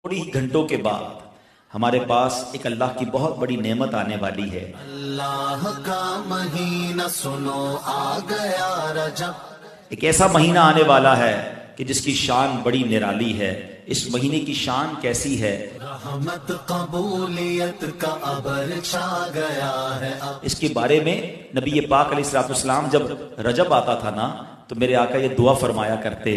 थोड़ी ही घंटों के बाद हमारे पास एक अल्लाह की बहुत बड़ी नेमत आने वाली है। अल्लाह का महीना सुनो आ गया रजब। एक ऐसा महीना आने वाला है कि जिसकी शान बड़ी निराली है। इस महीने की शान कैसी है? रहमत कबूलियत का अबर छा गया है अब। इसके बारे में नबी पाक अलैहिस्सलाम जब रजब आता था ना, तो मेरे आका ये दुआ फरमाया करते,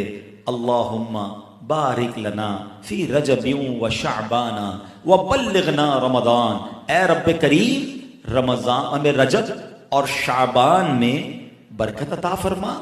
अल्लाहुम्मा बारिक लना फी रजबिन व शाबाना व बल्लिगना रमदान। ए रब्बे करीम, रमजान में, रजब और शाबान में बरकत अता फरमा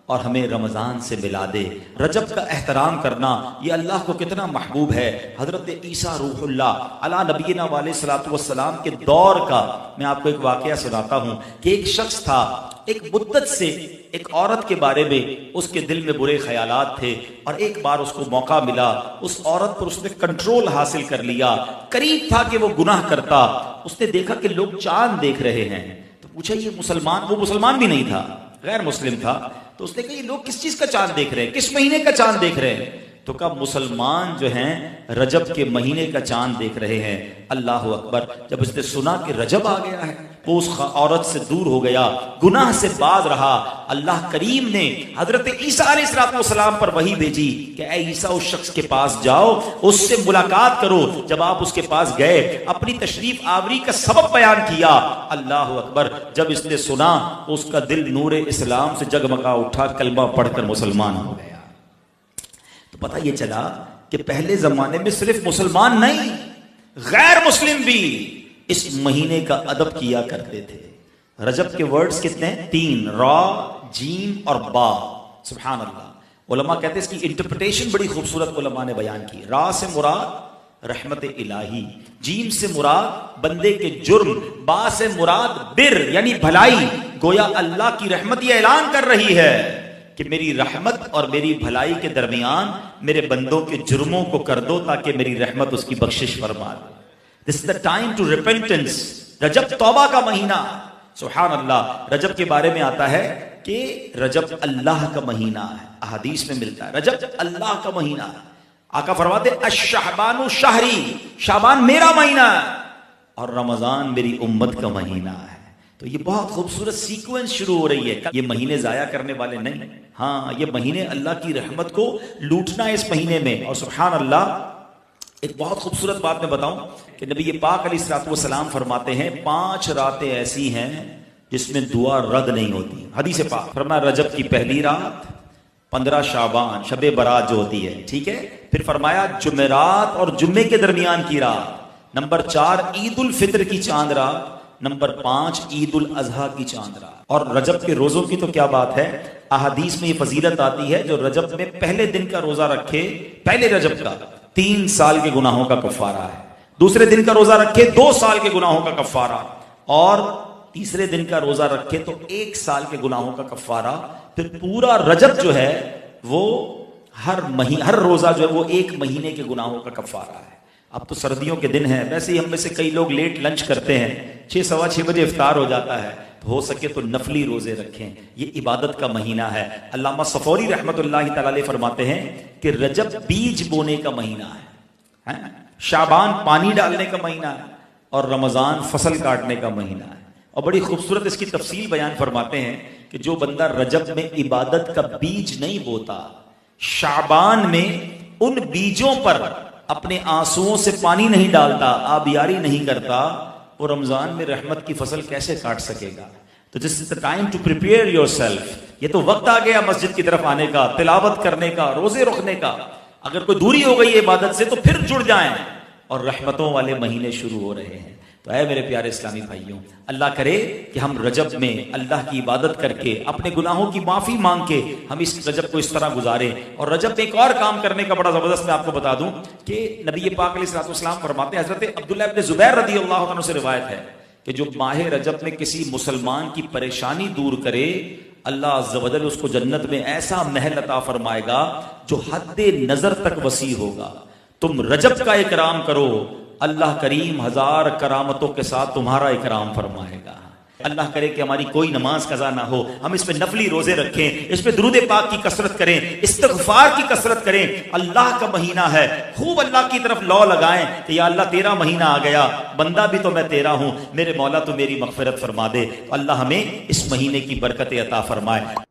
और हमें रमजान से मिला दे। रजब का एहतराम करना ये अल्लाह को कितना महबूब है। हजरत ईसा रूहुल्लाह अला नबीना वाले सलातु वस्सलाम के दौर का मैं आपको एक वाकया सुनाता हूं कि एक शख्स था, एक मुद्दत से एक औरत के बारे में उसके दिल में बुरे ख्यालात थे और एक बार उसको मौका मिला, उस औरत पर उसने कंट्रोल हासिल कर लिया। करीब था कि वो गुनाह करता। उसने देखा कि लोग चांद देख रहे हैं, तो पूछा ये मुसलमान, वो मुसलमान भी नहीं था, गैर मुस्लिम था। तो उसने कहा ये लोग किस चीज का चांद देख रहे हैं, किस महीने का चांद देख रहे हैं? तो कहा मुसलमान जो हैं रजब के महीने का चांद देख रहे हैं। अल्लाह अकबर। जब उसने सुना कि रजब आ गया है, वो उस औरत से दूर हो गया, गुनाह से बाज रहा। अल्लाह करीम ने हजरत ईसा अलैहिस्सलाम पर वही भेजी कि ऐ ईसा उस शख्स के पास जाओ, उससे मुलाकात करो। जब आप उसके पास गए, अपनी तशरीफ आवरी का सबब बयान किया। अल्लाह अकबर। जब इसने सुना, उसका दिल नूरे इस्लाम से जगमगा उठा, कलमा पढ़कर मुसलमान हो गया। तो पता ये चला कि पहले जमाने में सिर्फ मुसलमान नहीं, गैर मुस्लिम भी इस महीने का अदब किया करते थे। रजब के वर्ड्स कितने हैं? 3, रा, जीम और बा। सुभान अल्लाह। उलमा कहते हैं इसकी इंटरप्रिटेशन बड़ी खूबसूरत उलमा ने बयान की। रा से मुराद रहमत इलाही, जीम से मुराद बंदे के जुर्म, बा से मुराद बिर यानी भलाई। गोया अल्लाह की रहमत ये ऐलान कर रही है कि मेरी रहमत और मेरी भलाई के दरमियान मेरे बंदों के जुर्मों को कर दो ताकि मेरी रहमत उसकी बख्शिश फरमा दे। This is the time to repentance. Rajab तौबा का महीना। सुभान अल्लाह। रजब के बारे में आता है कि रजब अल्लाह का महीना है, अहादीस में मिलता है रजब अल्लाह का महीना है। आका फरमाते अश-शाबानु शहरी, शाबान मेरा महीना है और रमजान मेरी उम्मत का महीना है। तो ये बहुत खूबसूरत सीक्वेंस शुरू हो रही है। ये महीने जाया करने वाले नहीं, हाँ ये महीने अल्लाह की रहमत को लूटना है इस महीने में। और सुभान अल्लाह, एक बहुत खूबसूरत बात मैं बताऊं कि नबी पाक अलैहिस्सलाम फरमाते हैं 5 रातें ऐसी हैं जिसमें दुआ रद्द नहीं होती। हदीस पाक फरमाया रजब की पहली रात, 15 शाबान शबे बरात जो होती है, ठीक है। फिर फरमाया जुमेरात और जुम्मे के दरमियान की रात, नंबर 4 ईद उल फित्र की चांद रात, नंबर 5 ईद उल अजहा की चांद रात। और रजब के रोजों की तो क्या बात है, अहादीस में ये फजीलत आती है जो रजब में पहले दिन का रोजा रखे, पहले रजब का 3 साल के गुनाहों का कफारा है। दूसरे दिन का रोजा रखे 2 साल के गुनाहों का कफारा, और तीसरे दिन का रोजा रखे तो 1 साल के गुनाहों का कफारा। फिर पूरा रजब जो है वो हर रोजा जो है वो 1 महीने के गुनाहों का कफारा है। अब तो सर्दियों के दिन हैं, वैसे ही हम में से कई लोग लेट लंच करते हैं, 6 सवा 6 बजे इफ्तार हो जाता है, तो हो सके तो नफली रोजे रखें। ये इबादत का महीना है। अल्लामा सफौरी रहमतुल्लाहि तआला अलैह फरमाते हैं कि रजब बीज बोने का महीना है, शाबान पानी डालने का महीना है और रमजान फसल काटने का महीना है। और बड़ी खूबसूरत इसकी तफसील बयान फरमाते हैं कि जो बंदा रजब में इबादत का बीज नहीं बोता, शाबान में उन बीजों पर अपने आंसुओं से पानी नहीं डालता, आबियारी नहीं करता, वो रमजान में रहमत की फसल कैसे काट सकेगा? तो this is the time to prepare yourself. ये तो वक्त आ गया मस्जिद की तरफ आने का, तिलावत करने का, रोजे रखने का। अगर कोई दूरी हो गई है इबादत से तो फिर जुड़ जाएं, और रहमतों वाले महीने शुरू हो रहे हैं। तो ऐ मेरे प्यारे इस्लामी भाइयों, अल्लाह करे कि हम रजब में अल्लाह की इबादत करके, अपने गुनाहों की माफी मांग के हम इस रजब को इस तरह गुजारें। और रजब में एक और काम करने का बड़ा जबरदस्त मैं आपको बता दूं कि नबी पाक अलैहिस्सलाम फरमाते हैं, हजरत अब्दुल्ला इब्न जुबैर रदियल्लाहु अन्हु से रिवायत है कि जो माह रजब में किसी मुसलमान की परेशानी दूर करे, अल्लाह अज़्ज़ व जल उसको जन्नत में ऐसा महल अता फरमाएगा जो हद्दे नजर तक वसी होगा। तुम रजब का इकराम करो, अल्लाह करीम 1000 करामतों के साथ तुम्हारा इकराम फरमाएगा। اللہ کرے کہ ہماری کوئی نماز قضا نہ ہو، ہم اس پہ نفلی روزے رکھیں، اس پہ درود پاک کی کثرت کریں، استغفار کی کثرت کریں۔ اللہ کا مہینہ ہے، خوب اللہ کی طرف لو لگائیں کہ یا اللہ تیرا مہینہ آ گیا، بندہ بھی تو میں تیرا ہوں، میرے مولا تو میری مغفرت فرما دے۔ اللہ ہمیں اس مہینے کی برکت عطا فرمائے۔